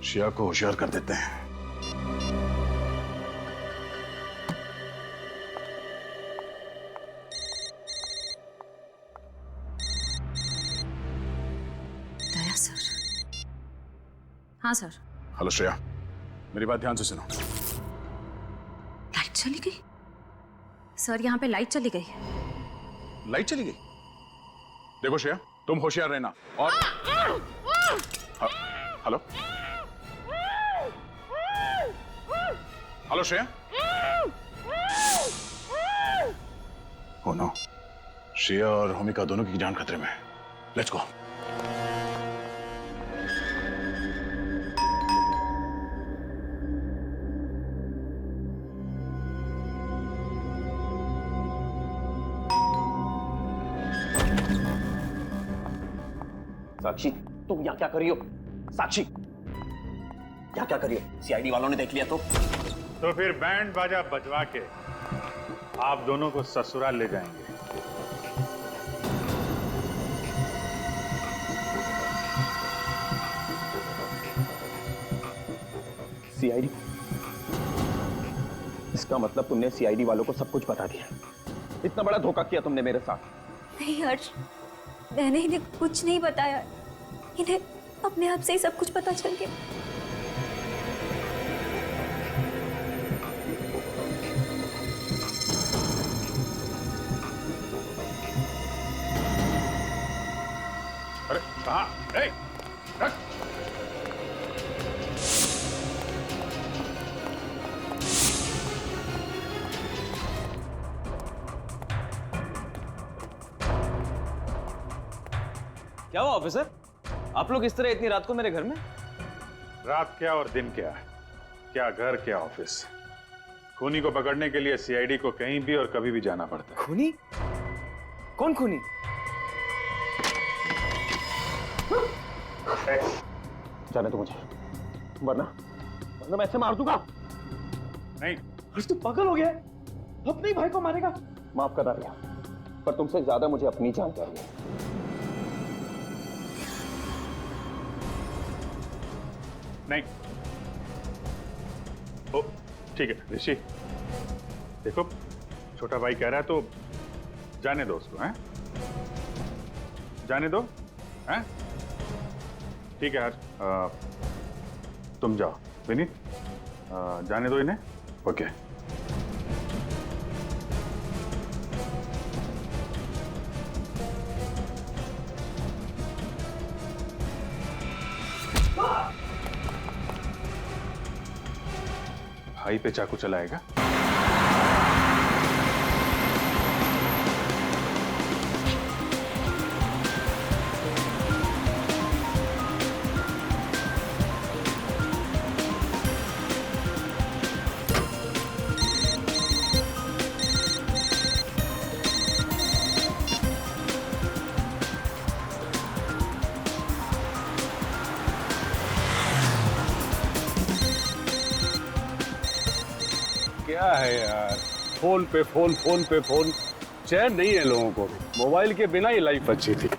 शिया को होशियार कर देते हैं। दया सर। हाँ सर। हेलो श्रेया, मेरी बात ध्यान से सुनो। लाइट चली गई सर, यहाँ पे लाइट चली गई। लाइट चली गई? देखो श्रेया, तुम होशियार रहना। और hello hello Shreya. Oh no, Shreya और होमिका दोनों की जान खतरे में है। Let's go. साक्षी, तुम यहाँ क्या कर रही हो? साक्षी, यहाँ क्या कर रही हो? सीआईडी वालों ने देख लिया तो फिर बैंड बाजा बजवा के आप दोनों को ससुराल ले जाएंगे। सीआईडी? इसका मतलब तुमने सीआईडी वालों को सब कुछ बता दिया। इतना बड़ा धोखा किया तुमने मेरे साथ। नहीं हर्ष, मैंने इन्हें कुछ नहीं बताया। इन्हें अपने आप से ही सब कुछ पता चल गया। अरे कहाँ? क्या हुआ ऑफिसर? आप लोग इस तरह इतनी रात को मेरे घर में? रात क्या और दिन क्या, क्या घर क्या ऑफिस। खूनी को पकड़ने के लिए सीआईडी को कहीं भी और कभी भी जाना पड़ता है। खूनी? कौन खूनी? जाने दो मुझे, वरना मैं ऐसे मार दूंगा। नहीं, हर्ष तू पागल हो गया है? अपने ही भाई को मारेगा? माफ कर रहा, पर तुमसे ज्यादा मुझे अपनी जान चाहिए। नहीं। ओ ठीक है ऋषि, देखो छोटा भाई कह रहा है तो जाने दो उसको, हैं? जाने दो, हैं? ठीक है यार, तुम जाओ विनीत, जाने दो इन्हें। ओके। भाई पे चाकू चलाएगा? क्या है यार, फोन पे फोन, फोन पे फोन, चैन नहीं है लोगों को भी। मोबाइल के बिना ही लाइफ अच्छी थी।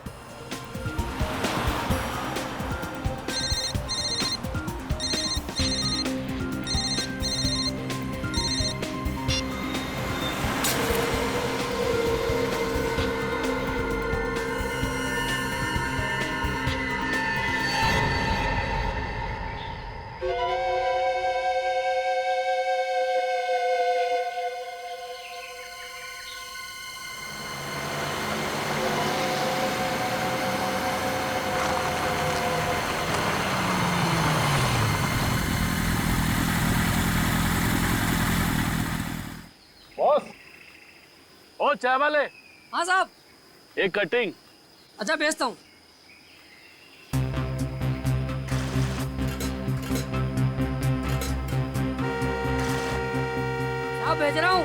बॉस, ओ चाय वाले। हाँ साहब। एक कटिंग। अच्छा भेजता हूँ। साहब भेज रहा हूँ।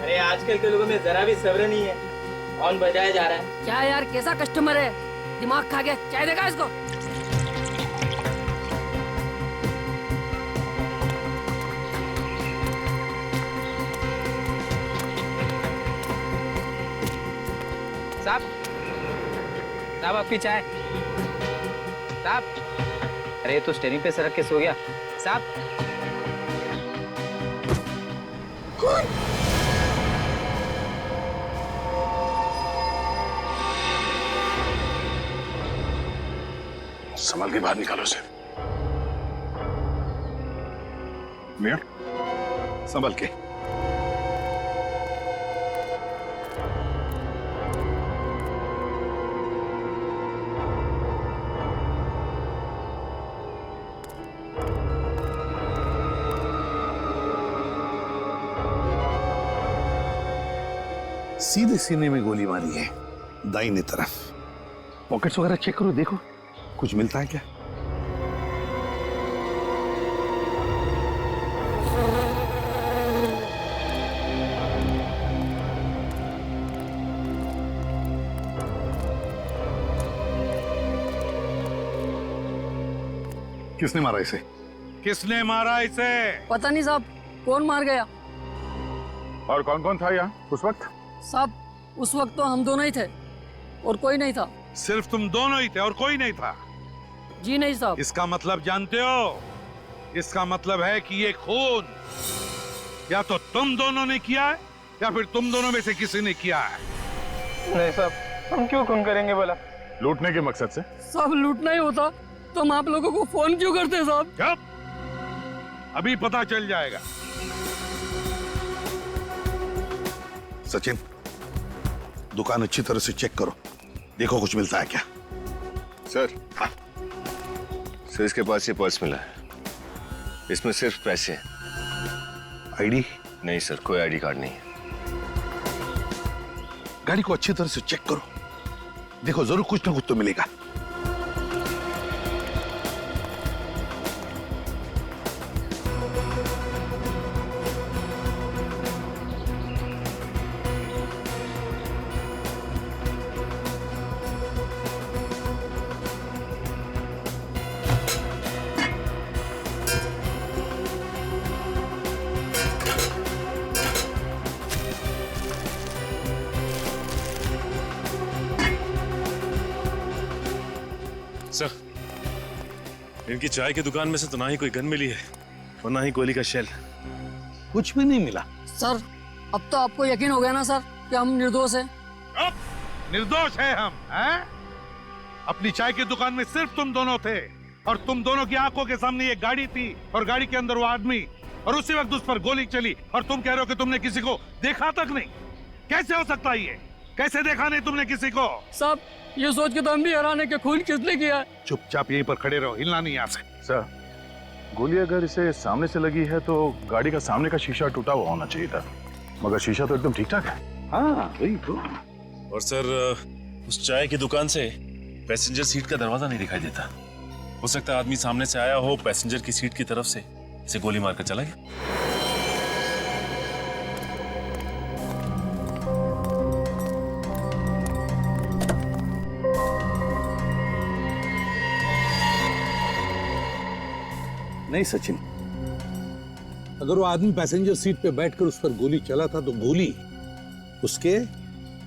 अरे आजकल के लोगों में जरा भी सब्र नहीं है, कौन बजाया जा रहा है। क्या यार, कैसा कस्टमर है, दिमाग खा गया। चाय देगा इसको? साहब, साहब आपकी चाय। साहब, अरे तो स्टेरिंग पे सरक के सो गया साहब। संभल के बाहर निकालो उसे। मियां, संभल के। सीधे सीने में गोली मारी है, दाहिने तरफ। पॉकेट्स वगैरह चेक करो, देखो कुछ मिलता है क्या। किसने मारा इसे? किसने मारा इसे? पता नहीं साहब, कौन मार गया? और कौन कौन था यहाँ उस वक्त? साहब, उस वक्त तो हम दोनों ही थे और कोई नहीं था। सिर्फ तुम दोनों ही थे और कोई नहीं था? जी नहीं साहब। इसका मतलब जानते हो? इसका मतलब है कि ये खून या तो तुम दोनों ने किया है या फिर तुम दोनों में से किसी ने किया है। नहीं साहब, हम क्यों खून करेंगे बोला? लूटने के मकसद से? साहब, लूटना ही होता तो हम आप लोगों को फोन क्यों करते साहब? चुप, अभी पता चल जाएगा। सचिन, दुकान अच्छी तरह से चेक करो, देखो कुछ मिलता है क्या। सर, हाँ सर, इसके पास ये पर्स मिला है, इसमें सिर्फ पैसे हैं। आईडी? नहीं सर, कोई आईडी कार्ड नहीं है। गाड़ी को अच्छी तरह से चेक करो, देखो जरूर कुछ ना कुछ तो मिलेगा। सर, इनकी चाय की दुकान में से तो ना ही कोई गन मिली है और ना ही गोली का शेल। कुछ भी नहीं मिला। सर, अब तो आपको यकीन हो गया ना सर कि हम निर्दोष हैं? अब निर्दोष है हम, हैं? अपनी चाय की दुकान में सिर्फ तुम दोनों थे और तुम दोनों की आंखों के सामने ये गाड़ी थी और गाड़ी के अंदर वो आदमी, और उसी वक्त उस पर गोली चली और तुम कह रहे हो कि तुमने किसी को देखा तक नहीं। कैसे हो सकता है ये? कैसे देखा नहीं तुमने किसी को? साहब, ये सोच के तो हम भी हैरान है कि खून किसने किया है। चुपचाप यहीं पर खड़े रहो, हिलना नहीं यहाँ से। सर, गोली अगर इसे सामने से लगी है तो गाड़ी का सामने का शीशा टूटा हुआ होना चाहिए था, मगर शीशा तो एकदम ठीक ठाक है। हाँ वही तो। और सर, उस चाय की दुकान से पैसेंजर सीट का दरवाजा नहीं दिखाई देता। हो सकता है आदमी सामने से आया हो, पैसेंजर की सीट की तरफ से इसे गोली मारकर चला गया। नहीं सचिन, अगर वो आदमी पैसेंजर सीट पे बैठकर उस पर गोली चला था तो गोली उसके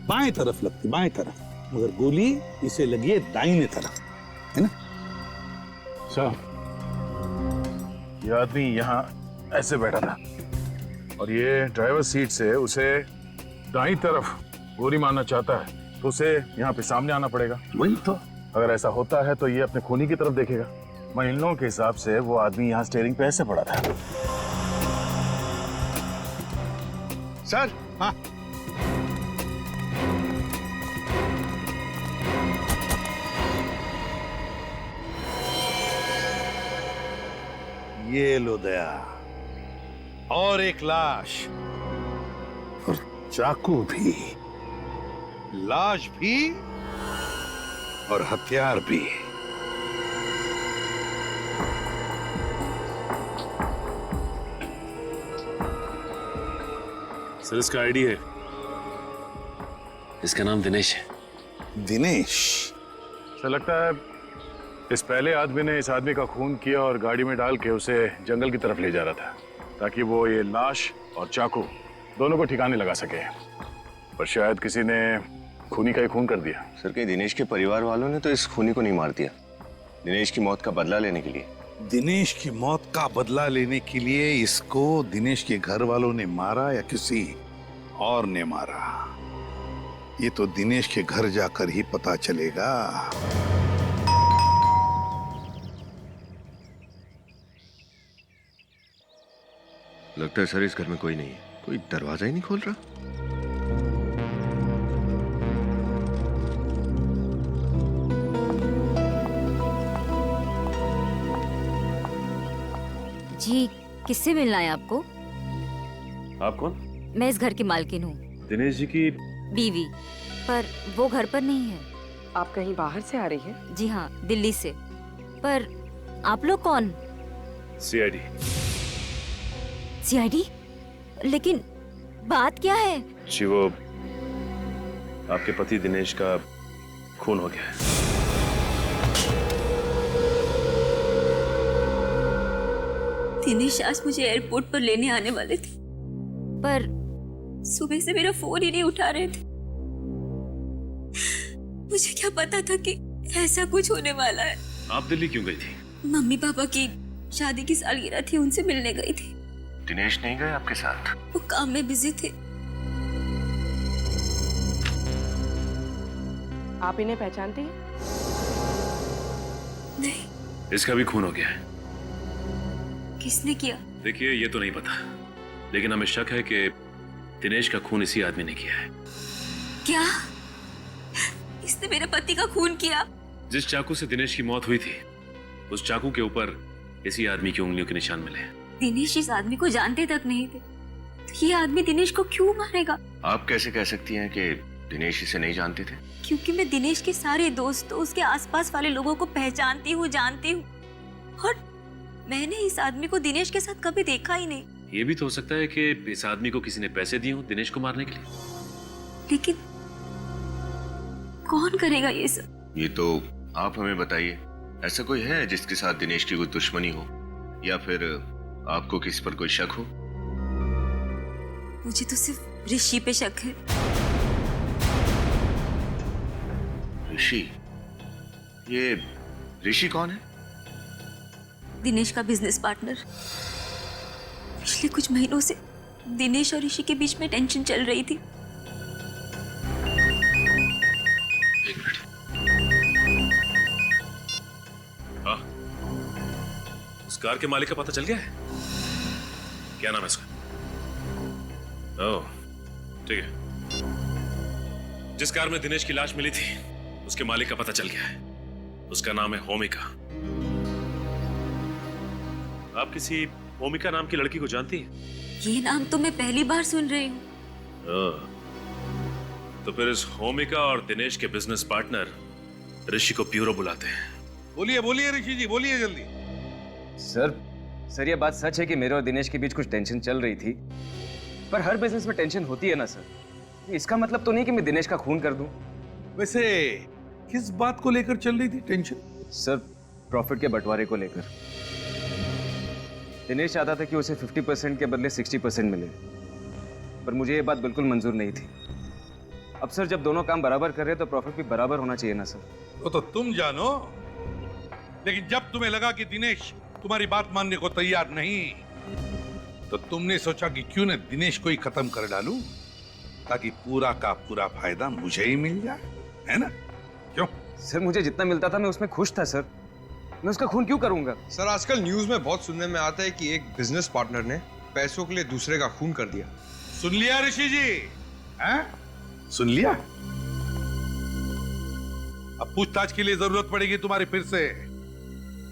बाएं तरफ लगती, बाएं तरफ, मगर गोली इसे लगी है दाहिने तरफ, है ना? सर, ये आदमी यहाँ ऐसे बैठा था और ये ड्राइवर सीट से उसे दाईं तरफ गोली मारना चाहता है तो उसे यहाँ पे सामने आना पड़ेगा। वही तो। अगर ऐसा होता है तो ये अपने खूनी की तरफ देखेगा। मैं इन लोगों के हिसाब से वो आदमी यहाँ स्टीयरिंग पे ऐसे पड़ा था। सर, हाँ ये लो दया, और एक लाश, और चाकू भी, लाश भी और हथियार भी। सर, इसका आईडी है, इसका नाम दिनेश है। दिनेश? सर, लगता है इस पहले आदमी ने इस आदमी का खून किया और गाड़ी में डाल के उसे जंगल की तरफ ले जा रहा था ताकि वो ये लाश और चाकू दोनों को ठिकाने लगा सके, पर शायद किसी ने खूनी का ही खून कर दिया। सर, कहीं दिनेश के परिवार वालों ने तो इस खूनी को नहीं मार दिया? दिनेश की मौत का बदला लेने के लिए। दिनेश की मौत का बदला लेने के लिए इसको दिनेश के घर वालों ने मारा या किसी और ने मारा, ये तो दिनेश के घर जाकर ही पता चलेगा। लगता है सर इस घर में कोई नहीं है, कोई दरवाजा ही नहीं खोल रहा। जी, किससे मिलना है आपको? आप कौन? मैं इस घर की मालकिन हूँ, दिनेश जी की बीवी, पर वो घर पर नहीं है। आप कहीं बाहर से आ रही है? जी हाँ, दिल्ली से। पर आप लोग कौन? सीआईडी। सीआईडी? लेकिन बात क्या है? जी वो आपके पति दिनेश का खून हो गया है। दिनेश आज मुझे एयरपोर्ट पर लेने आने वाले थे, पर सुबह से मेरा फोन ही नहीं उठा रहे थे। मुझे क्या पता था कि ऐसा कुछ होने वाला है। आप दिल्ली क्यों गई थी? मम्मी पापा की शादी की सालगिरह थी, उनसे मिलने गई थी। दिनेश नहीं गए आपके साथ? वो काम में बिजी थे। आप इन्हें पहचानती हैं? नहीं। इसका भी खून हो गया है। किसने किया? देखिए ये तो नहीं पता, लेकिन हमें शक है कि दिनेश का खून इसी आदमी ने किया है। क्या? इसने मेरे पति का खून किया? जिस चाकू से दिनेश की मौत हुई थी, उस चाकू के ऊपर इसी आदमी की उंगलियों के निशान मिले। दिनेश इस आदमी को जानते तक नहीं थे, तो ये आदमी दिनेश को क्यों मारेगा? आप कैसे कह सकती हैं कि दिनेश इसे नहीं जानते थे? क्योंकि मैं दिनेश के सारे दोस्तों, उसके आसपास वाले लोगों को पहचानती हूँ, जानती हूँ, और मैंने इस आदमी को दिनेश के साथ कभी देखा ही नहीं। ये भी तो हो सकता है कि इस आदमी को किसी ने पैसे दिए हो दिनेश को मारने के लिए। लेकिन कौन करेगा ये सब? ये तो आप हमें बताइए। ऐसा कोई है जिसके साथ दिनेश की कोई दुश्मनी हो, या फिर आपको किसी पर कोई शक हो? मुझे तो सिर्फ ऋषि पे शक है। ऋषि? ये ऋषि कौन है? दिनेश का बिजनेस पार्टनर। पिछले कुछ महीनों से दिनेश और ऋषि के बीच में टेंशन चल रही थी। एक मिनट। हाँ, उस कार के मालिक का पता चल गया है? क्या नाम है उसका? ओह, ठीक है। जिस कार में दिनेश की लाश मिली थी, उसके मालिक का पता चल गया है। उसका नाम है होमिका। आप किसी होमिका नाम की लड़की को जानती हैं? ये नाम तो मैं पहली बार सुन रही हूँ। तो फिर इस होमिका और दिनेश के बिजनेस पार्टनर ऋषि को ब्यूरो बुलाते हैं। बोलिए बोलिए ऋषि जी, बोलिए जल्दी। सर ये बात सच है कि मेरे और दिनेश के बीच कुछ टेंशन चल रही थी, पर हर बिजनेस में टेंशन होती है ना सर। इसका मतलब तो नहीं कि मैं दिनेश का खून कर दूं। वैसे किस बात को लेकर चल रही थी टेंशन? सर प्रॉफिट के बंटवारे को लेकर। दिनेश चाहता था कि उसे 50% के बदले 60% मिले, पर मुझे ये बात बिल्कुल मंजूर नहीं थी। अब सर जब दोनों काम बराबर कर रहे हैं तो प्रॉफिट भी बराबर होना चाहिए ना सर। वो तो तुम जानो, लेकिन जब तुम्हें लगा कि दिनेश तुम्हारी बात मानने को तैयार नहीं, तो तुमने सोचा कि क्यों न दिनेश को ही खत्म कर डालूं, ताकि पूरा का पूरा फायदा मुझे ही मिल जाए, है ना? क्यों? सर मुझे जितना मिलता था मैं उसमें खुश था सर। मैं उसका खून क्यों करूंगा? सर आजकल न्यूज में बहुत सुनने में आता है कि एक बिजनेस पार्टनर ने पैसों के लिए दूसरे का खून कर दिया। सुन लिया ऋषि जी? हैं? सुन लिया? अब पूछताछ के लिए जरूरत पड़ेगी तुम्हारी फिर से,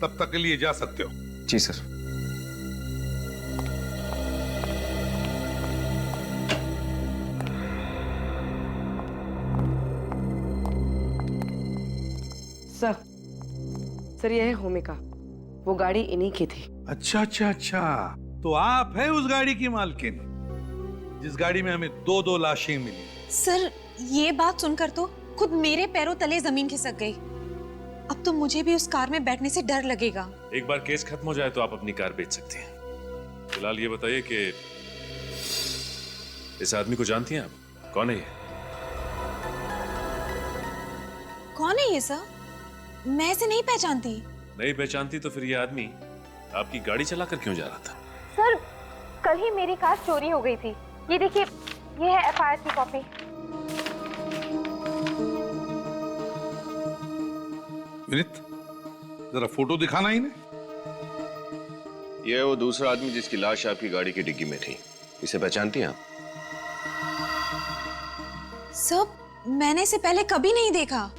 तब तक के लिए जा सकते हो। जी सर। सर ये है होमिका, वो गाड़ी इन्हीं की थी। अच्छा अच्छा अच्छा, तो आप है उस गाड़ी की मालकिन जिस गाड़ी में हमें 2-2 लाशें मिली। सर ये बात सुनकर तो खुद मेरे पैरों तले जमीन खिसक गई। अब तो मुझे भी उस कार में बैठने से डर लगेगा। एक बार केस खत्म हो जाए तो आप अपनी कार बेच सकती हैं। फिलहाल ये बताइए कि इस आदमी को जानती हैं आप? कौन है ये? कौन है ये सर? मैं इसे नहीं पहचानती। नहीं पहचानती तो फिर ये आदमी आपकी गाड़ी चलाकर क्यों जा रहा था? सर, कल ही मेरी कार चोरी हो गई थी। ये देखिए, ये है एफआईआर की कॉपी। विनीत, जरा फोटो दिखाना इन्हें। ये वो दूसरा आदमी जिसकी लाश आपकी गाड़ी की डिग्गी में थी। इसे पहचानती हैं आप? सर, मैंने इसे पहले कभी नहीं देखा।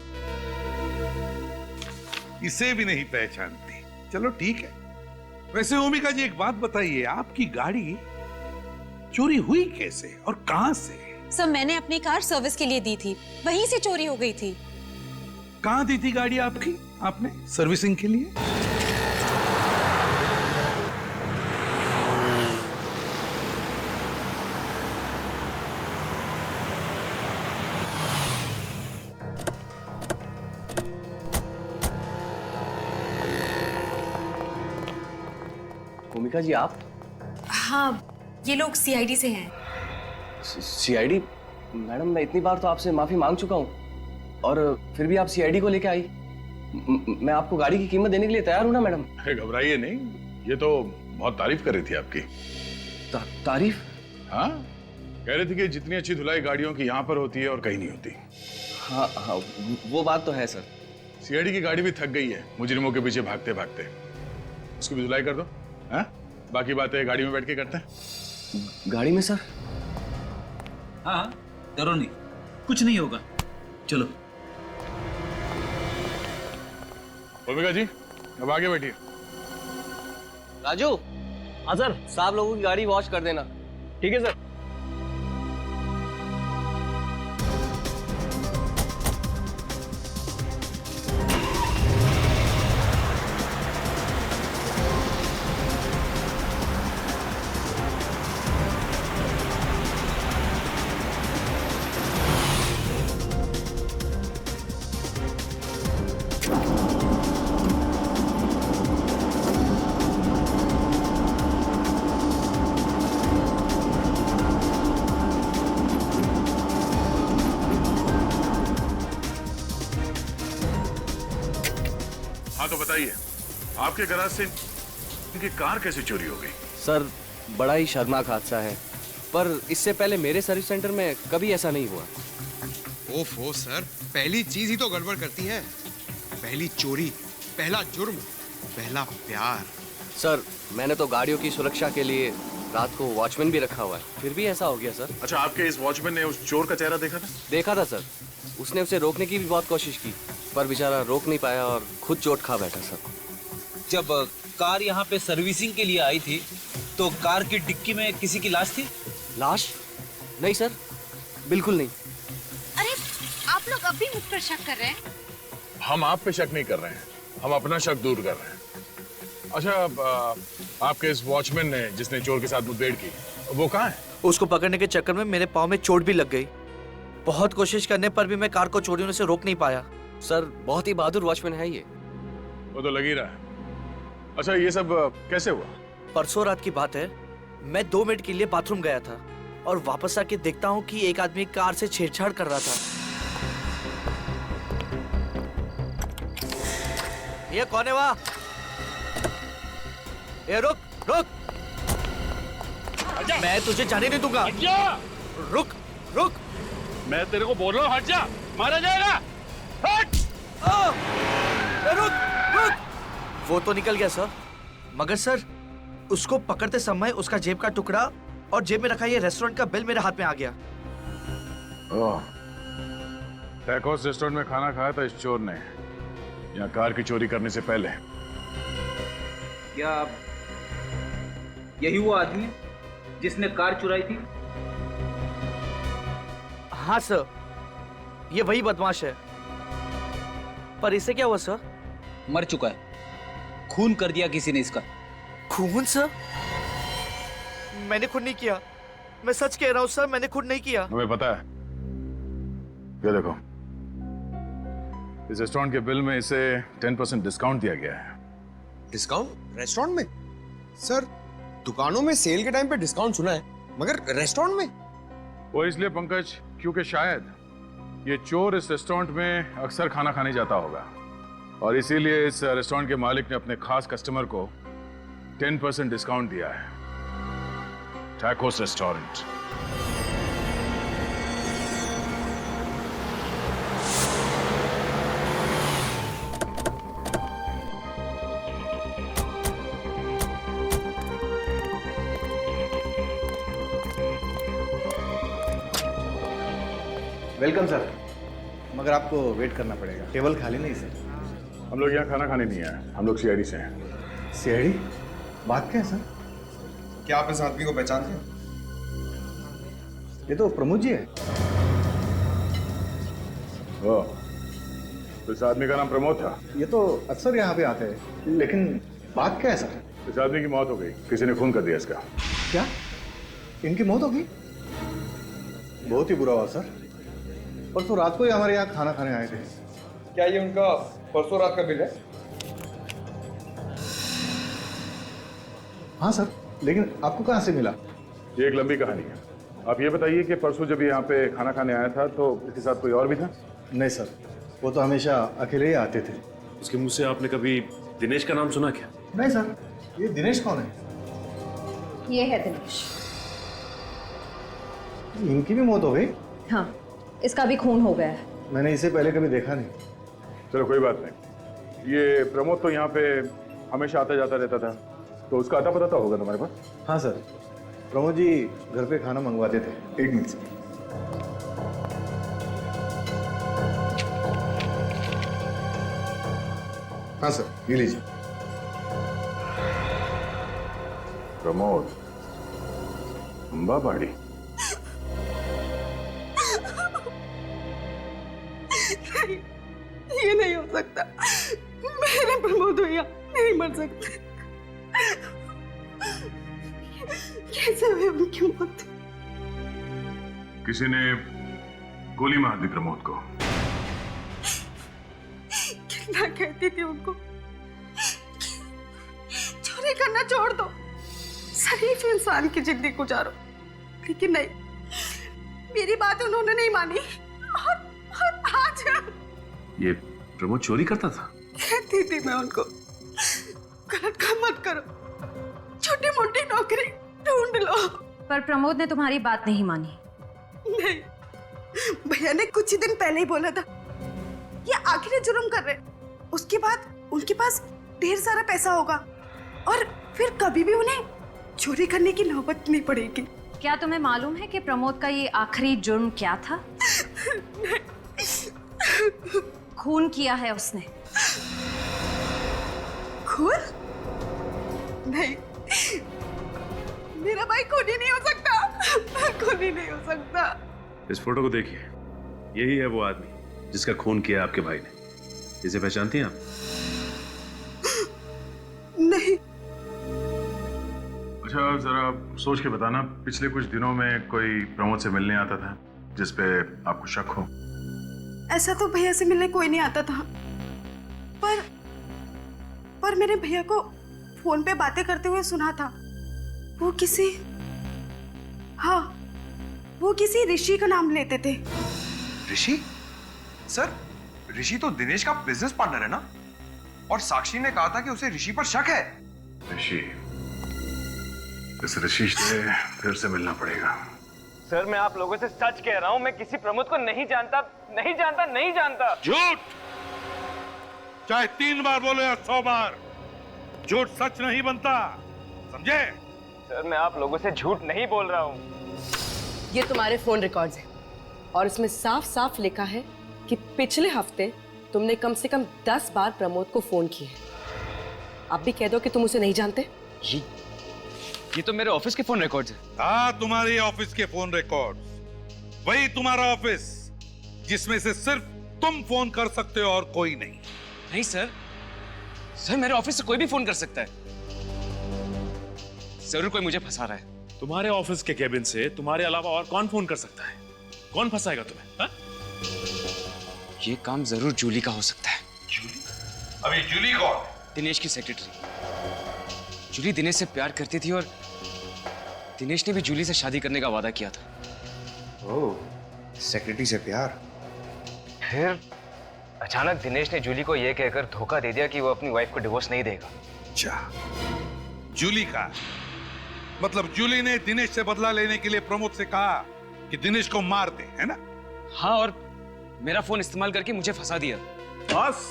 इसे भी नहीं पहचानती, चलो ठीक है। वैसे ओमिका जी, एक बात बताइए, आपकी गाड़ी चोरी हुई कैसे और कहां से? सर, मैंने अपनी कार सर्विस के लिए दी थी, वहीं से चोरी हो गई थी। कहां दी थी गाड़ी आपकी आपने सर्विसिंग के लिए? भूमिका जी, आप? हाँ, ये लोग सीआईडी से हैं। सीआईडी? मैडम, मैं इतनी बार तो आपसे माफी मांग चुका हूँ और फिर भी आप सीआईडी को लेके आई। मैं आपको गाड़ी की कीमत देने के लिए तैयार हूँ ना मैडम। घबराइए नहीं, ये तो बहुत तारीफ कर रही थी आपकी। तारीफ? हाँ, कह रही थी कि जितनी अच्छी धुलाई गाड़ियों की यहाँ पर होती है और कहीं नहीं होती। हाँ, वो बात तो है सर। सीआईडी की गाड़ी भी थक गई है मुजरिमों के पीछे भागते भागते। उसकी भी धुलाई कर दो। हाँ, बाकी बातें गाड़ी में बैठ के करते हैं। गाड़ी में सर? हाँ, डरो नहीं, कुछ नहीं होगा, चलो। भूमिका जी, अब आगे बैठिए। राजू। हाँ सर। साहब लोगों की गाड़ी वॉश कर देना। ठीक है सर। हाँ तो बताइए, आपके गैराज से इनकी कार कैसे चोरी हो गई? सर, बड़ा ही शर्मनाक हादसा है, पर इससे पहले मेरे सर्विस सेंटर में कभी ऐसा नहीं हुआ। ओफो सर, पहली चीज ही तो गड़बड़ करती है। पहली चोरी, पहला जुर्म, पहला प्यार। सर, मैंने तो गाड़ियों की सुरक्षा के लिए रात को वॉचमैन भी रखा हुआ है, फिर भी ऐसा हो गया सर। अच्छा, आपके इस वॉचमैन ने उस चोर का चेहरा देखा था? देखा था सर। उसने उसे रोकने की भी बहुत कोशिश की, पर बेचारा रोक नहीं पाया और खुद चोट खा बैठा सर। जब कार यहाँ पे सर्विसिंग के लिए आई थी तो कार की डिक्की में किसी की लाश थी? लाश? नहीं सर, बिल्कुल नहीं। अरे, आप लोग अब भी मुझ पर शक कर रहे हैं? हम आप पे शक नहीं कर रहे हैं, हम अपना शक दूर कर रहे हैं। अच्छा, आपके इस वॉचमैन ने जिसने चोर के साथ मुठभेड़ की, वो कहाँ है? उसको पकड़ने के चक्कर में मेरे पाँव में चोट भी लग गई। बहुत कोशिश करने पर भी मैं कार को चोरी होने से रोक नहीं पाया। सर, बहुत ही बहादुर वॉचमैन है ये। वो तो लग ही रहा है। अच्छा, ये सब कैसे हुआ? परसों रात की बात है, मैं 2 मिनट के लिए बाथरूम गया था और वापस आके देखता हूँ कि एक आदमी कार से छेड़छाड़ कर रहा था। ये कौन है वहाँ? ये रुक रुक, मैं तुझे जाने नहीं दूंगा। रुक रुक, मैं तेरे को बोल रहा हूँ, हट जा, मारा जाएगा। हट! रुक रुक। वो तो निकल गया सर, मगर सर उसको पकड़ते समय उसका जेब का टुकड़ा और जेब में रखा ये रेस्टोरेंट का बिल मेरे हाथ में आ गया। ओह, टैकोस रेस्टोरेंट में खाना खाया था इस चोर ने, यहाँ कार की चोरी करने से पहले। क्या यही वो आदमी जिसने कार चुराई थी? हाँ सर, ये वही बदमाश है। पर इसे क्या हुआ सर? मर चुका है, खून कर दिया किसी ने इसका। खून सर? मैंने खून नहीं किया, मैं सच कह रहा हूँ सर, मैंने खून नहीं किया। हमें पता है। ये देखो, इस रेस्टोरेंट के बिल में इसे 10% डिस्काउंट दिया गया है। डिस्काउंट रेस्टोरेंट में? सर, दुकानों में सेल के टाइम पे डिस्काउंट सुना है, मगर रेस्टोरेंट में? वो इसलिए पंकज, क्योंकि शायद ये चोर इस रेस्टोरेंट में अक्सर खाना खाने जाता होगा, और इसीलिए इस रेस्टोरेंट के मालिक ने अपने खास कस्टमर को 10% डिस्काउंट दिया है। Tacos restaurant. वेलकम सर, मगर आपको वेट करना पड़ेगा, टेबल खाली नहीं सर। हम लोग यहाँ खाना खाने नहीं आए, हम लोग सीआईडी से हैं। सीआईडी? बात क्या है सर? क्या आप इस आदमी को पहचानते हैं? ये तो प्रमोद जी है। ओ, तो इस आदमी का नाम प्रमोद था? ये तो अक्सर यहाँ पे आते हैं, लेकिन बात क्या है सर? इस आदमी की मौत हो गई, किसी ने खून कर दिया इसका। क्या? इनकी मौत हो गई? बहुत ही बुरा हुआ सर। परसों रात को ही हमारे यहाँ खाना खाने आए थे। क्या ये उनका परसों रात का बिल है? हाँ सर, लेकिन आपको कहाँ से मिला? ये एक लंबी कहानी है। आप ये बताइए कि परसों जब यहाँ पे खाना खाने आया था तो इसके साथ कोई और भी था? नहीं सर, वो तो हमेशा अकेले ही आते थे। उसके मुंह से आपने कभी दिनेश का नाम सुना क्या? नहीं सर, ये दिनेश कौन है? ये है दिनेश। इनकी भी मौत हो गई? हाँ, इसका भी खून हो गया है। मैंने इसे पहले कभी देखा नहीं। चलो कोई बात नहीं। ये प्रमोद तो यहाँ पे हमेशा आता जाता रहता था, तो उसका अता पता तो होगा तुम्हारे पास? हाँ सर, प्रमोद जी घर पे खाना मंगवाते थे। एक मिनट सर। हाँ सर, ये लीजिए। प्रमोद अंबाबाड़ी। ये नहीं हो सकता। मेरे प्रमोद भैया नहीं मर सकते। कैसे हुई उनकी मौत? किसी ने गोली मार दी प्रमोद को। कितना कहती थी उनको चोरी करना छोड़ दो, शरीफ इंसान की जिंदगी गुजारो, लेकिन नहीं, मेरी बात उन्होंने नहीं मानी। और आज ये प्रमोद चोरी करता था? कहती थी मैं उनको गलत काम मत करो, छोटी मोटी नौकरी ढूंढ लो। पर प्रमोद ने तुम्हारी बात नहीं मानी। नहीं, भैया ने कुछ ही दिन पहले ही बोला था ये आखिरी जुर्म कर रहे, उसके बाद उनके पास ढेर सारा पैसा होगा और फिर कभी भी उन्हें चोरी करने की नौबत नहीं पड़ेगी। क्या तुम्हें मालूम है कि प्रमोद का ये आखिरी जुर्म क्या था? खून किया है उसने। खून? नहीं, मेरा भाई खूनी नहीं हो सकता, खूनी नहीं हो सकता। इस फोटो को देखिए, यही है वो आदमी जिसका खून किया आपके भाई ने। इसे पहचानती हैं आप? नहीं। अच्छा जरा सोच के बताना, पिछले कुछ दिनों में कोई प्रमोद से मिलने आता था जिसपे आपको शक हो? ऐसा तो भैया से मिलने कोई नहीं आता था, पर मैंने भैया को फोन पे बातें करते हुए सुना था। वो किसी ऋषि का नाम लेते थे। ऋषि? सर, ऋषि तो दिनेश का बिजनेस पार्टनर है ना? और साक्षी ने कहा था कि उसे ऋषि पर शक है। ऋषि, इस ऋषि से फिर से मिलना पड़ेगा। सर, मैं आप लोगों से सच कह रहा हूं, मैं किसी प्रमोद को नहीं जानता, नहीं जानता, नहीं जानता। झूठ! चाहे 3 बार बोलो या 100 बार, झूठ सच नहीं बनता, समझे? सर, मैं आप लोगों से झूठ नहीं बोल रहा हूं। ये तुम्हारे फोन रिकॉर्ड्स हैं और इसमें साफ साफ लिखा है कि पिछले हफ्ते तुमने कम से कम 10 बार प्रमोद को फोन किए। आप भी कह दो कि तुम उसे नहीं जानते। ये तो मेरे ऑफिस के फोन रिकॉर्ड्स हैं। हाँ, तुम्हारे ऑफिस के फोन रिकॉर्ड, वही तुम्हारा ऑफिस जिसमें से सिर्फ तुम फोन कर सकते हो और कोई नहीं। नहीं सर, मेरे ऑफिस से कोई भी फोन कर सकता है। जरूर कोई मुझे फंसा रहा है। तुम्हारे ऑफिस के केबिन से तुम्हारे अलावा और कौन फोन कर सकता है? कौन फंसाएगा तुम्हें? हा? ये काम जरूर जूली का हो सकता है। जूली? अभी जूली कौन? दिनेश की सेक्रेटरी। जूली दिनेश से प्यार करती थी और दिनेश ने भी जूली से शादी करने का वादा किया था। ओह, सेक्रेटरी से प्यार? फिर अचानक दिनेश ने जूली को यह कहकर धोखा दे दिया कि वो अपनी वाइफ को डिवोर्स नहीं देगा। अच्छा, जूली का मतलब जूली ने दिनेश से बदला लेने के लिए प्रमोद से कहा कि दिनेश को मार दे, है ना? हाँ, और मेरा फोन इस्तेमाल करके मुझे फंसा दिया। बस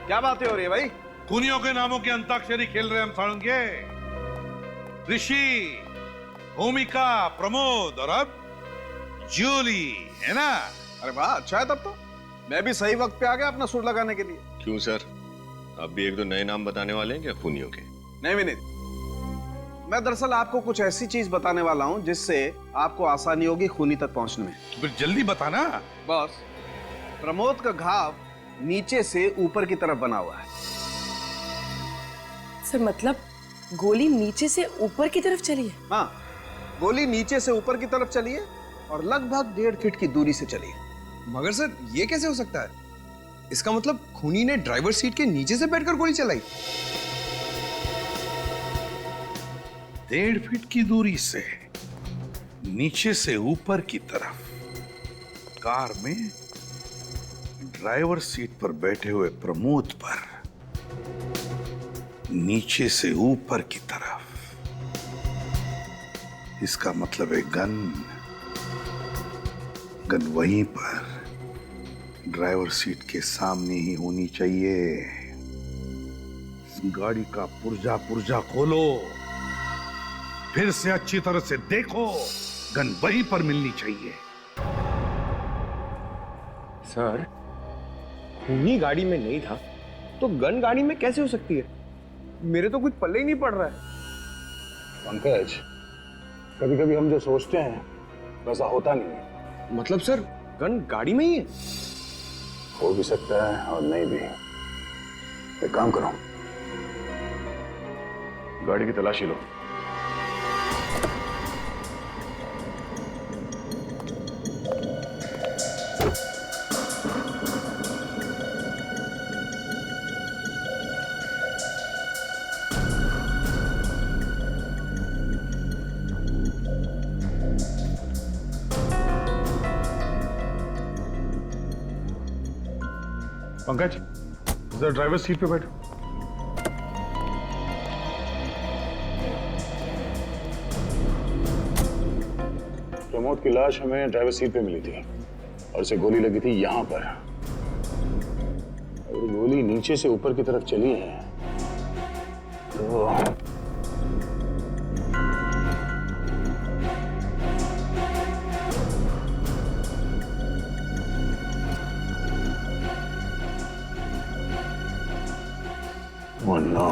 क्या बातें हो रही है भाई? खूनियों के नामों की अंताक्षरी खेल रहे हम साळुंगे। ऋषि, भूमिका, प्रमोद और अब जूली, है ना? अरे वाह, अच्छा है तब तो। मैं भी सही वक्त पे आ गया अपना सुर लगाने के लिए। क्यों सर, आप भी एक दो नए नाम बताने वाले हैं क्या खूनियों के? नहीं विनीत, मैं दरअसल आपको कुछ ऐसी चीज बताने वाला हूं जिससे आपको आसानी होगी खूनी तक पहुंचने में। तो फिर जल्दी बताना। बॉस, प्रमोद का घाव नीचे से ऊपर की तरफ बना हुआ है। सर मतलब गोली नीचे से ऊपर की तरफ चली है? हाँ, गोली नीचे से ऊपर की तरफ चली है और लगभग 1.5 फीट की दूरी से चली है। मगर सर ये कैसे हो सकता है? इसका मतलब खूनी ने ड्राइवर सीट के नीचे से बैठकर गोली चलाई। 1.5 फीट की दूरी से नीचे से ऊपर की तरफ कार में ड्राइवर सीट पर बैठे हुए प्रमोद पर नीचे से ऊपर की तरफ, इसका मतलब है गन वहीं पर ड्राइवर सीट के सामने ही होनी चाहिए। गाड़ी का पुर्जा खोलो, फिर से अच्छी तरह से देखो, गन वहीं पर मिलनी चाहिए। सर, खूनी गाड़ी में नहीं था तो गन गाड़ी में कैसे हो सकती है? मेरे तो कुछ पल्ले ही नहीं पड़ रहा है। पंकज, कभी कभी हम जो सोचते हैं वैसा होता नहीं है। मतलब सर गन गाड़ी में ही है? हो भी सकता है और नहीं भी। एक काम करो, गाड़ी की तलाशी लो। पंकज, जरा ड्राइवर सीट पे बैठो। प्रमोद की लाश हमें ड्राइवर सीट पे मिली थी और उसे गोली लगी थी यहां पर। अगर गोली नीचे से ऊपर की तरफ चली है तो नो,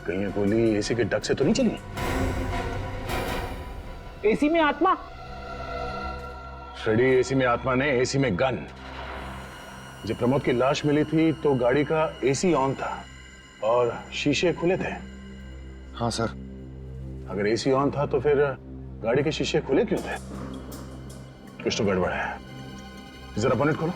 कहीं ये गोली एसी के डक से तो नहीं चली? एसी में आत्मा? फ्रेडी, एसी में आत्मा नहीं, एसी में गन। जब प्रमोद की लाश मिली थी तो गाड़ी का एसी ऑन था और शीशे खुले थे। हाँ सर। अगर एसी ऑन था तो फिर गाड़ी के शीशे खुले क्यों थे? कुछ तो गड़बड़ है। जरा बोनेट खोलो।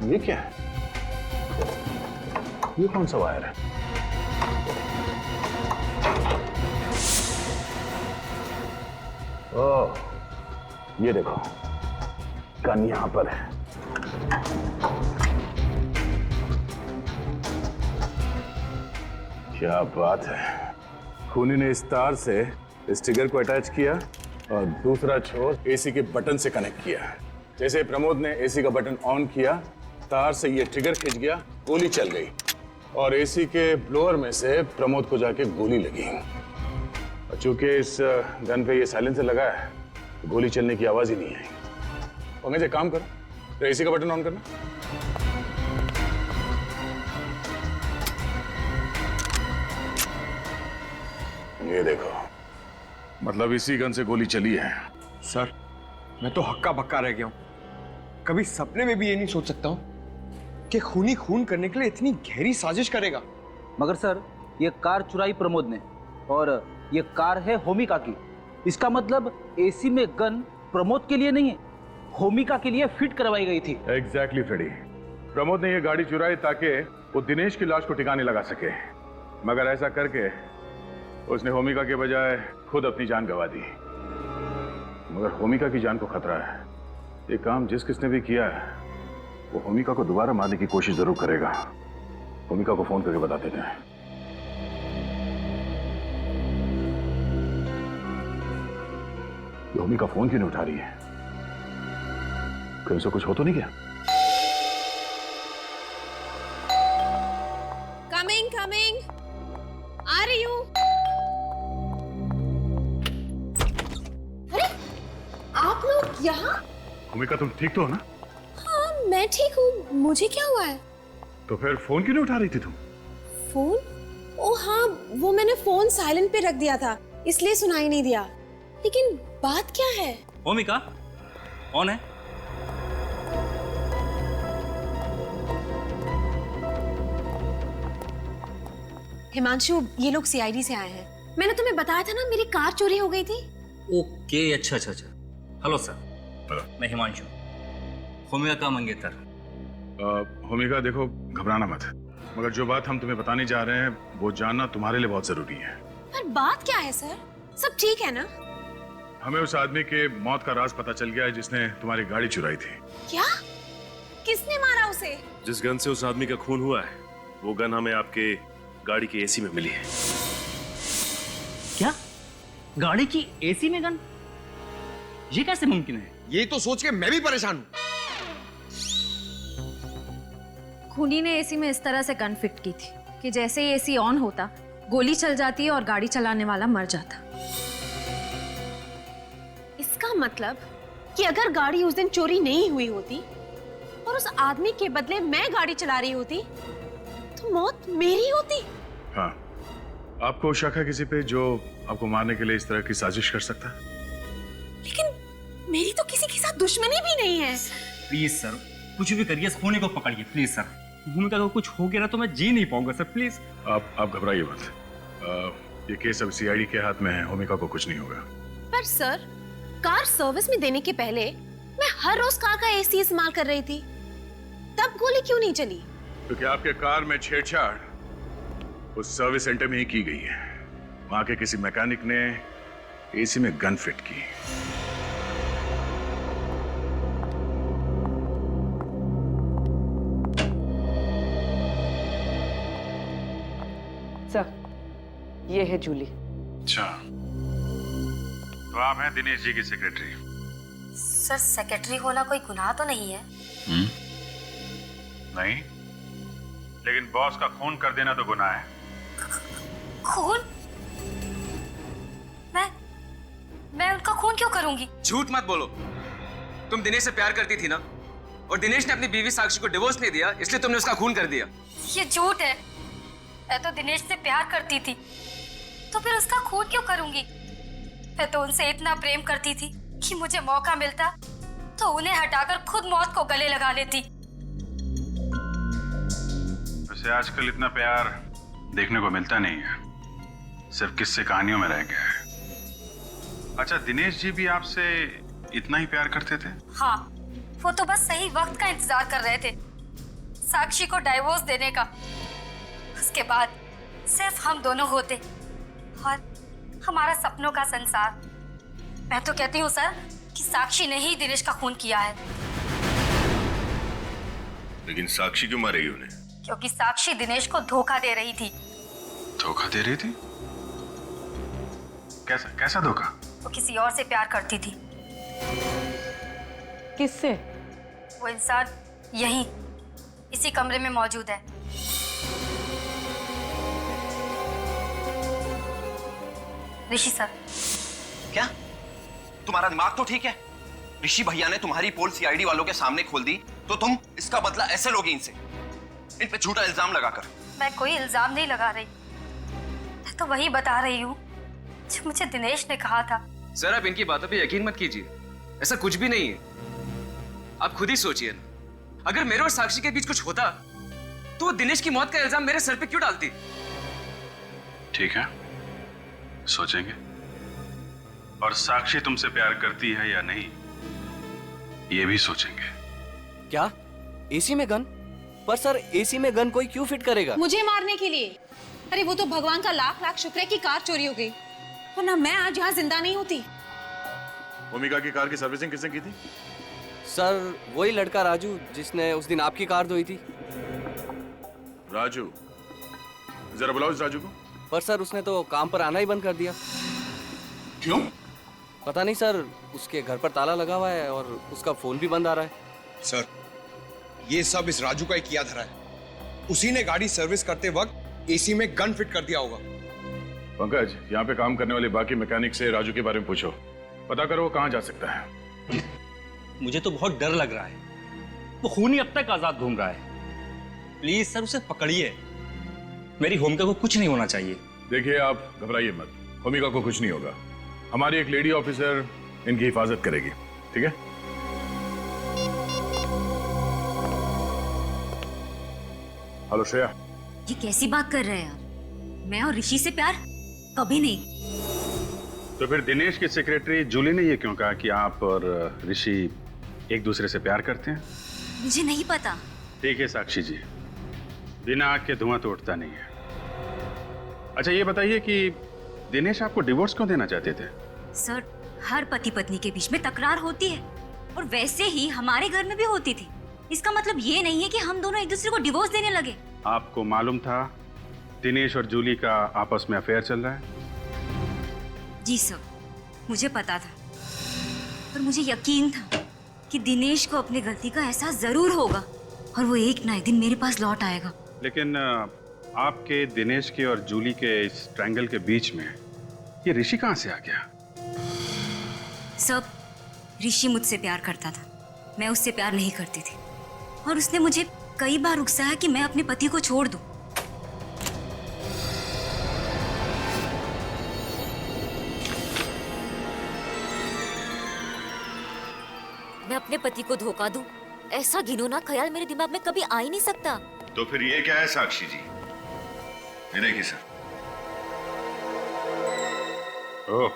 ये क्या है? ये कौन सा वायर है? ओह, ये देखो, गन यहां पर है। क्या बात है। खूनी ने इस तार से इस ट्रिगर को अटैच किया और दूसरा छोर एसी के बटन से कनेक्ट किया। जैसे प्रमोद ने एसी का बटन ऑन किया, तार से ये ट्रिगर खिंच गया, गोली चल गई और एसी के ब्लोअर में से प्रमोद को जाके गोली लगी। और चूंकि इस गन पे ये साइलेंसर लगा है तो गोली चलने की आवाज ही नहीं आई। पंकज, एक काम करो, तो एसी का बटन ऑन करना। ये देखो, मतलब इसी गन से गोली चली है। सर, मैं तो हक्का बक्का रह गया हूं। कभी सपने में भी ये नहीं सोच सकता हूं कि खूनी खून करने के लिए इतनी गहरी साजिश करेगा। मगर सर, ये कार चुराई प्रमोद ने और ये कार है होमिका की। इसका मतलब एसी में गन प्रमोद के लिए नहीं है, होमिका के लिए फिट करवाई गई थी। Exactly Freddy. प्रमोद ने ये गाड़ी चुराई ताकि वो दिनेश की लाश को ठिकाने लगा सके, मगर ऐसा करके उसने होमिका के बजाय खुद अपनी जान गंवा दी। मगर होमिका की जान को खतरा है। ये काम जिस किसने भी किया है वो होमिका को दोबारा मारने की कोशिश जरूर करेगा। होमिका को फोन करके बता देते हैं। होमिका फोन क्यों नहीं उठा रही है? कहीं उसे कुछ हो तो नहीं गया? कमिंग कमिंग, आ रही हूँ। अरे आप लोग यहाँ? होमिका तुम ठीक तो हो ना? हाँ मैं ठीक हूँ, मुझे क्या हुआ है? तो फिर फोन क्यों नहीं उठा रही थी तुम? फोन? ओ हाँ, वो मैंने फोन साइलेंट पे रख दिया था, इसलिए सुनाई नहीं दिया। लेकिन बात क्या है? होमिका कौन है? हिमांशु, ये लोग सीआईडी से आए हैं। मैंने तुम्हें बताया था ना मेरी कार चोरी हो गई थी। ओके, अच्छा अच्छा अच्छा। हेलो सर, मैं हिमांशु, होमिका का मंगेतर। होमिका देखो, घबराना मत, मगर जो बात हम तुम्हें बताने जा रहे हैं वो जानना तुम्हारे लिए बहुत जरूरी है। पर बात क्या है सर? सब ठीक है ना? हमें उस आदमी के मौत का राज पता चल गया है जिसने तुम्हारी गाड़ी चुराई थी। क्या? किसने मारा उसे? जिस गन से उस आदमी का खून हुआ है वो गन हमें आपके गाड़ी की एसी में मिली है। क्या? गाड़ी की एसी में गन? ये कैसे मुमकिन है? ये तो सोच के मैं भी परेशान हूँ। खूनी ने एसी में इस तरह से गन फिट की थी कि जैसे ही एसी ऑन होता गोली चल जाती और गाड़ी चलाने वाला मर जाता। इसका मतलब कि अगर गाड़ी उस दिन चोरी नहीं हुई होती और उस आदमी के बदले मैं गाड़ी चला रही होती तो मौत मेरी होती। हाँ, आपको शक है किसी पे जो आपको मारने के लिए इस तरह की साजिश कर सकता है? लेकिन मेरी तो किसी के साथ दुश्मनी भी नहीं है। प्लीज सर, कुछ भी करिए, इस खूनी को पकड़िए प्लीज सर। भूमिका को कुछ हो गया ना तो मैं जी नहीं पाऊंगा सर, प्लीज। आप घबराइए मत। ये केस अब सीआईडी के हाथ में है, होमिका को कुछ नहीं होगा। पर सर, कार सर्विस में देने के पहले मैं हर रोज कार का एसी इस्तेमाल कर रही थी, तब गोली क्यों नहीं चली? क्योंकि आपके कार में छेड़छाड़ उस सर्विस सेंटर में ही की गई है। वहां के किसी मैकेनिक ने एसी में गन फिट की। सर, ये है जूली। अच्छा, तो आप हैं दिनेश जी की सेक्रेटरी? सर, सेक्रेटरी होना कोई गुनाह तो नहीं है? नहीं, लेकिन बॉस का खून कर देना तो गुनाह है। खून? मैं उनका खून क्यों करूंगी? झूठ मत बोलो। तुम दिनेश से प्यार करती थी ना, और दिनेश ने अपनी बीवी साक्षी को डिवोर्स नहीं दिया, इसलिए तुमने उसका खून कर दिया। ये झूठ है। मैं तो दिनेश से प्यार करती थी, तो फिर उसका खून क्यों करूंगी? मैं तो उनसे इतना प्रेम करती थी कि मुझे मौका मिलता तो उन्हें हटाकर खुद मौत को गले लगा लेती। वैसे आजकल इतना प्यार देखने को मिलता नहीं है, सिर्फ किस्से कहानियों में रह गया है। अच्छा, दिनेश जी भी आपसे इतना ही प्यार करते थे? हाँ, वो तो बस सही वक्त का इंतजार कर रहे थे, साक्षी को डाइवोर्स देने का। उसके बाद सिर्फ हम दोनों होते और हमारा सपनों का संसार। मैं तो कहती हूँ सर कि साक्षी ने ही दिनेश का खून किया है। लेकिन साक्षी क्यों मारेगी उन्हें? क्योंकि साक्षी दिनेश को धोखा दे रही थी। धोखा दे रही थी? कैसा धोखा? वो किसी और से प्यार करती थी। किससे? वो इंसान यहीं इसी कमरे में मौजूद है। ऋषि सर। क्या? तुम्हारा दिमाग तो ठीक है? ऋषि भैया ने तुम्हारी पोल सीआईडी वालों के सामने खोल दी, तो तुम इसका बदला ऐसे लोगे इनसे, इन पे झूठा इल्जाम लगाकर। मैं कोई इल्जाम नहीं लगा रही, मैं तो वही बता रही हूँ जो मुझे दिनेश ने कहा था। सर, आप इनकी बातों पे यकीन मत कीजिए, ऐसा कुछ भी नहीं है। आप खुद ही सोचिए ना, अगर मेरे और साक्षी के बीच कुछ होता तो वो दिनेश की मौत का इल्जाम मेरे सर पे क्यों डालती? ठीक है, सोचेंगे। और साक्षी तुमसे प्यार करती है या नहीं, ये भी सोचेंगे। क्या एसी में गन? पर सर एसी में गन कोई क्यों फिट करेगा? मुझे मारने के लिए। अरे वो तो भगवान का लाख लाख शुक्र है कि कार चोरी हो गई, वरना मैं आज यहाँ जिंदा नहीं होती। भूमिका की कार की सर्विसिंग किसने की थी? सर वही लड़का राजू जिसने उस दिन आपकी कार धोई थी। राजू? जरा बुलाओ इस राजू को। पर सर उसने तो काम पर आना ही बंद कर दिया। क्यों? पता नहीं सर, उसके घर पर ताला लगा हुआ है और उसका फोन भी बंद आ रहा है। सर ये सब इस राजू का ही किया धरा है। उसी ने गाड़ी सर्विस करते वक्त एसी में गन फिट कर दिया होगा। पंकज, यहाँ पे काम करने वाले बाकी मैकेनिक से राजू के बारे में पूछो, पता करो वो कहाँ जा सकता है। मुझे तो बहुत डर लग रहा है, वो खूनी अब तक आजाद घूम रहा है। प्लीज सर उसे पकड़िए, मेरी होमिका को कुछ नहीं होना चाहिए। देखिए आप घबराइए मत, होमिका को कुछ नहीं होगा। हमारी एक लेडी ऑफिसर इनकी हिफाजत करेगी, ठीक है? हेलो श्रेया। ये कैसी बात कर रहे हैं यार? मैं और ऋषि से प्यार कभी नहीं। तो फिर दिनेश की सेक्रेटरी जूली ने ये क्यों कहा कि आप और ऋषि एक दूसरे से प्यार करते हैं? मुझे नहीं पता। ठीक है साक्षी जी, बिना आग के धुआं तो उठता नहीं है। अच्छा ये बताइए कि दिनेश आपको डिवोर्स क्यों देना चाहते थे? सर, हर पति पत्नी के बीच में तकरार होती है, और वैसे ही हमारे घर में भी होती थी। इसका मतलब ये नहीं है कि हम दोनों एक दूसरे को डिवोर्स देने लगे। आपको मालूम था दिनेश और जूली का आपस में अफेयर चल रहा है? जी सर, मुझे पता था, पर मुझे यकीन था कि दिनेश को अपनी गलती का एहसास जरूर होगा और वो एक ना एक दिन मेरे पास लौट आएगा। लेकिन आपके, दिनेश के और जूली के इस ट्रायंगल के बीच में ये ऋषि कहाँ से आ गया? सब, ऋषि मुझसे प्यार करता था, मैं उससे प्यार नहीं करती थी, और उसने मुझे कई बार उकसाया कि मैं अपने पति को छोड़ दूं। मैं अपने पति को धोखा दूं, ऐसा घिनौना ख्याल मेरे दिमाग में कभी आ ही नहीं सकता। तो फिर ये क्या है साक्षी जी? ये देखिए सर। ओह,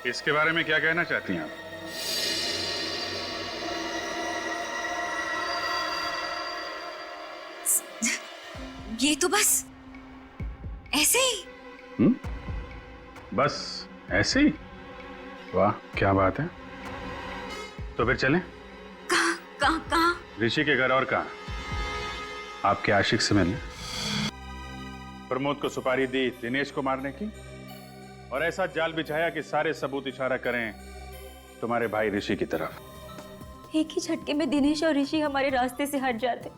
इसके बारे में क्या कहना चाहती हैं आप? ये तो बस ऐसे ही। बस ऐसे ही? वाह क्या बात है। तो फिर चलें? कहाँ? ऋषि के घर और कहाँ? आपके आशिक से मिलने। प्रमोद को सुपारी दी दिनेश को मारने की, और ऐसा जाल बिछाया कि सारे सबूत इशारा करें तुम्हारे भाई ऋषि की तरफ। एक ही झटके में दिनेश और ऋषि हमारे रास्ते से हट जाते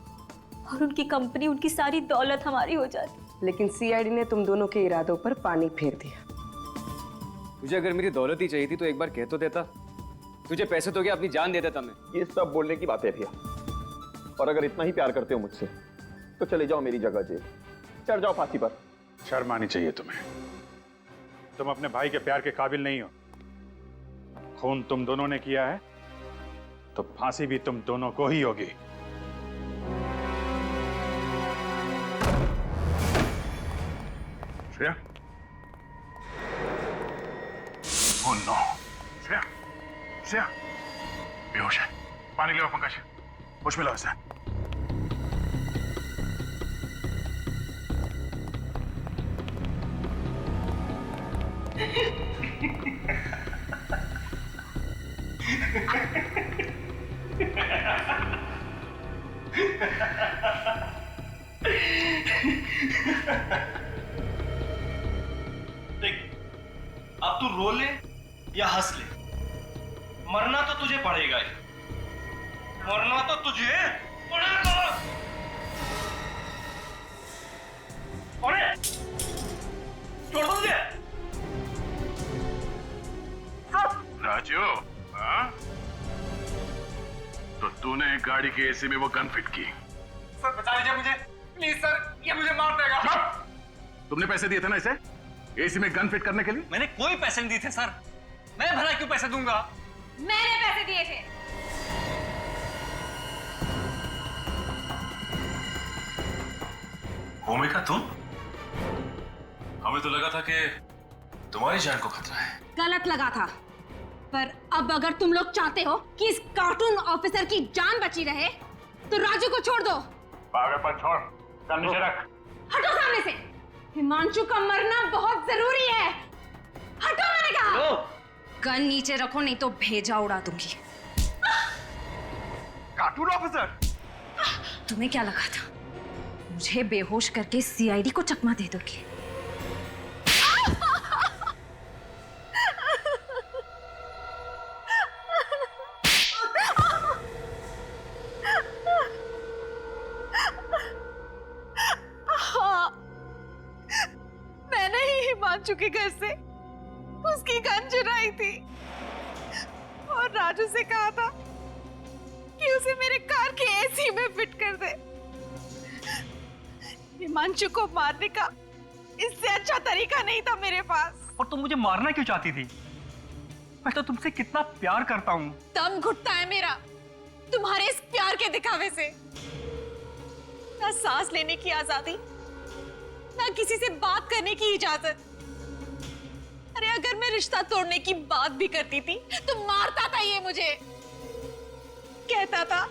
और उनकी कंपनी, उनकी सारी दौलत हमारी हो जाती। लेकिन सीआईडी ने तुम दोनों के इरादों पर पानी फेर दिया। तुझे अगर मेरी दौलत ही चाहिए थी तो एक बार कह तो देता। तुझे पैसे तो क्या अपनी जान दे देता मैं। ये सब बोलने की बात है भैया, और अगर इतना ही प्यार करते हो मुझसे तो चले जाओ मेरी जगह जेल, चढ़ जाओ फांसी पर। शर्म आनी चाहिए तुम्हें, तुम अपने भाई के प्यार के काबिल नहीं हो। खून तुम दोनों ने किया है तो फांसी भी तुम दोनों को ही होगी। श्रेया? ओह नो, श्रेया, श्रेया बेहोश है। पानी ले आओ पंकज, होश में लाओ इसे। देख, अब तू रो ले या हंस ले, मरना तो तुझे पड़ेगा ही। मरना तो तुझे पड़ेगा। अरे छोड़ दो मुझे। राजू, हाँ? तो तूने गाड़ी के एसी में वो गन फिट की? सर बचा लीजिए मुझे प्लीज सर, ये मुझे मार देगा। तुमने पैसे दिए थे ना इसे एसी में गन फिट करने के लिए? मैंने कोई पैसे नहीं दिए थे सर, मैं भला क्यों पैसे दूंगा? मैंने पैसे दिए थे। भूमिका तुम? हमें तो लगा था कि तुम्हारी जान को खतरा है। गलत लगा था। पर अब अगर तुम लोग चाहते हो कि इस कार्टून ऑफिसर की जान बची रहे तो राजू को छोड़ दो। पागलपन छोड़, कल नीचे रख। हटो सामने से। हिमांशु का मरना बहुत जरूरी है। हटो मैंने कहा। गन नीचे रखो नहीं तो भेजा उड़ा दूंगी। कार्टून ऑफिसर, तुम्हें क्या लगा था मुझे बेहोश करके सीआईडी को चकमा दे दोगे? मैंने ही हिमांशु के घर से उसकी गन चुराई थी और राजू से कहा था कि उसे मेरे कार के एसी में फिट कर दे। हिमांशु को मारने का इससे अच्छा तरीका नहीं था मेरे पास। और तुम मुझे मारना क्यों चाहती थी? मैं तो तुमसे कितना प्यार करता हूँ। दम घुटता है मेरा तुम्हारे इस प्यार के दिखावे से। ना सांस लेने की आजादी, ना किसी से बात करने की इजाजत। अरे अगर मैं रिश्ता तोड़ने की बात भी करती थी तो मारता था ये मुझे। कहता था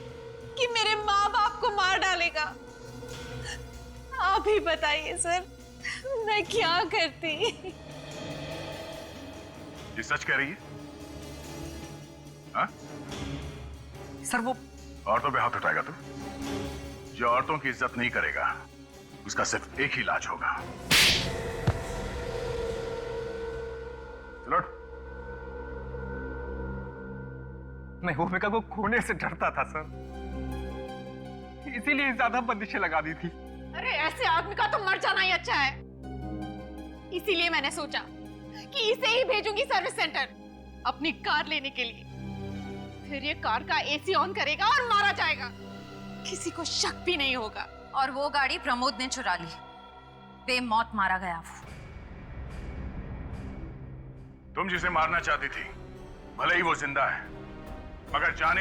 कि मेरे माँ बाप को मार डालेगा। आप ही बताइए सर, मैं क्या करती? ये सच कह रही है? हाँ? सर वो औरतों पे हाथ उठाएगा तू? जो औरतों की इज्जत नहीं करेगा उसका सिर्फ एक ही इलाज होगा। चलो। मैं भूमिका को खोने से डरता था सर, इसीलिए ज्यादा बंदिशें लगा दी थी। अरे ऐसे आदमी का तो मर जाना ही अच्छा है। इसीलिए मैंने सोचा कि इसे ही भेजूंगी सर्विस सेंटर अपनी कार लेने के लिए। फिर ये कार का एसी ऑन करेगा और मारा जाएगा, किसी को शक भी नहीं होगा। और वो गाड़ी प्रमोद ने चुरा ली, बेमौत मारा गया वो। तुम जिसे मारना चाहती थी भले ही वो जिंदा है, मगर जाने